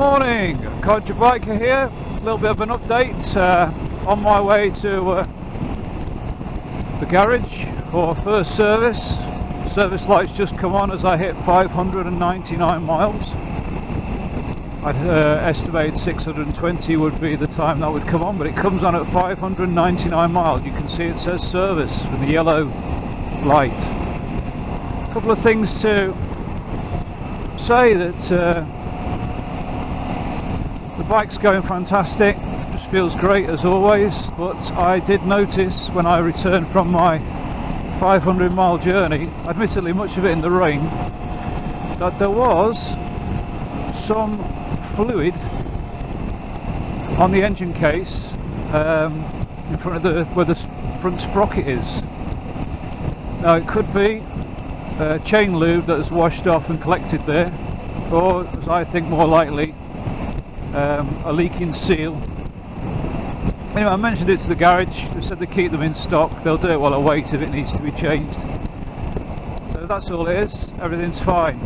morning, Colwyn Biker here. A little bit of an update on my way to the garage for first service. Service lights just come on as I hit 599 miles. I'd estimate 620 would be the time that would come on, but it comes on at 599 miles. You can see it says service with the yellow light. A couple of things to say that the bike's going fantastic, just feels great as always, but I did notice when I returned from my 500-mile journey, admittedly much of it in the rain, that there was some fluid on the engine case in front of where the front sprocket is. Now it could be chain lube that has washed off and collected there, or as I think more likely a leaking seal. Anyway, I mentioned it to the garage. They said they keep them in stock. They'll do it while I wait if it needs to be changed. So that's all it is. Everything's fine.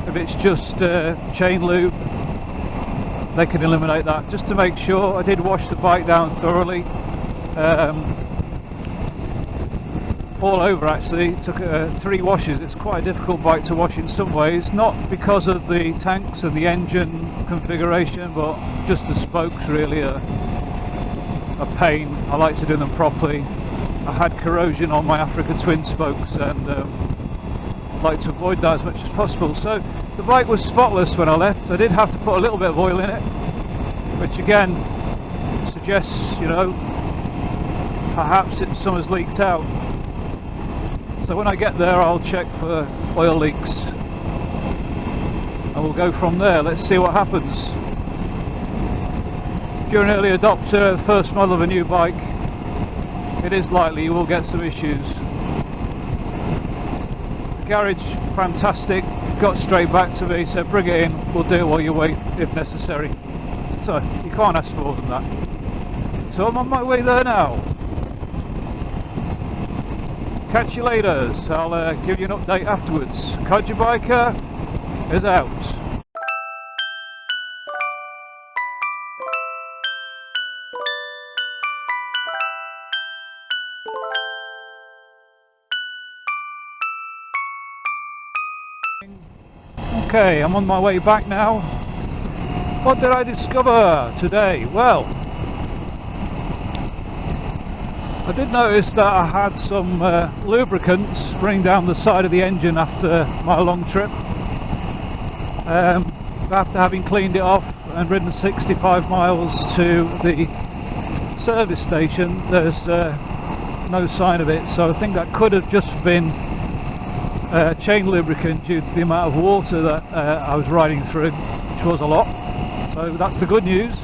If it's just chain lube, they can eliminate that. Just to make sure, I did wash the bike down thoroughly. All over actually. It took 3 washes. It's quite a difficult bike to wash in some ways, not because of the tanks and the engine configuration, but just the spokes really are a pain. I like to do them properly. I had corrosion on my Africa twin spokes and like to avoid that as much as possible. So the bike was spotless when I left. I did have to put a little bit of oil in it, which again suggests, you know, perhaps some has leaked out. So when I get there I'll check for oil leaks and we'll go from there. Let's see what happens. If you're an early adopter, first model of a new bike, it is likely you will get some issues. The garage, fantastic, got straight back to me, said bring it in, we'll do it while you wait if necessary. So you can't ask for more than that. So I'm on my way there now. Catch you later. I'll give you an update afterwards. Colwyn Biker is out. Okay, I'm on my way back now. What did I discover today? Well, I did notice that I had some lubricants running down the side of the engine after my long trip. After having cleaned it off and ridden 65 miles to the service station, there's no sign of it, so I think that could have just been chain lubricant due to the amount of water that I was riding through, which was a lot. So that's the good news.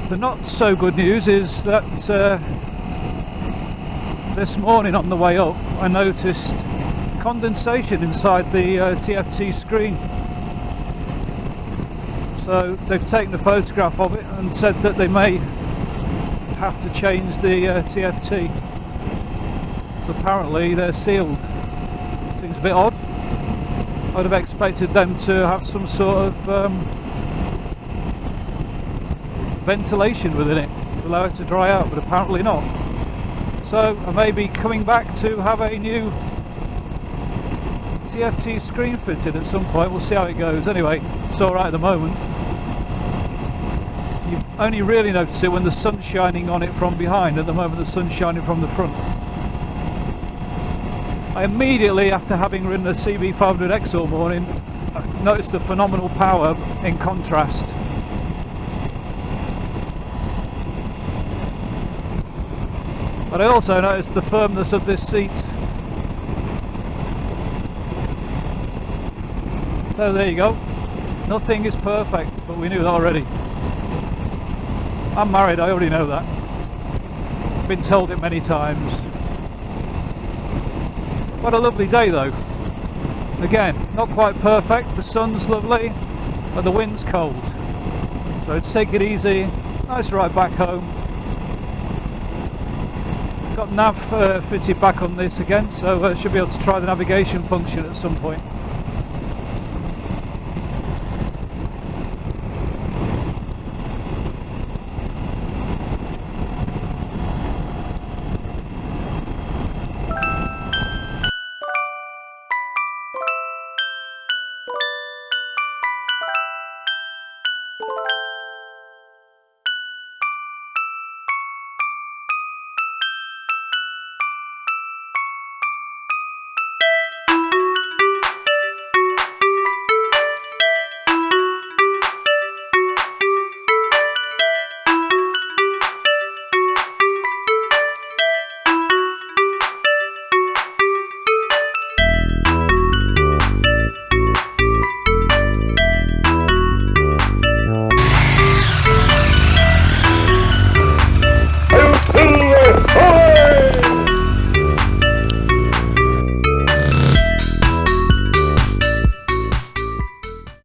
The not so good news is that this morning on the way up I noticed condensation inside the TFT screen. So they've taken a photograph of it and said that they may have to change the TFT. So apparently they're sealed. Seems a bit odd. I'd have expected them to have some sort of ventilation within it to allow it to dry out, but apparently not. So I may be coming back to have a new TFT screen fitted at some point. We'll see how it goes. Anyway, it's alright at the moment. You only really notice it when the sun's shining on it from behind. At the moment the sun's shining from the front. I immediately, after having ridden a CB500X all morning, noticed the phenomenal power in contrast. But I also noticed the firmness of this seat. So there you go. Nothing is perfect, but we knew that already. I'm married, I already know that. I've been told it many times. What a lovely day though. Again, not quite perfect, the sun's lovely, but the wind's cold. So take it easy, nice ride back home. Got nav fitted back on this again, so should be able to try the navigation function at some point.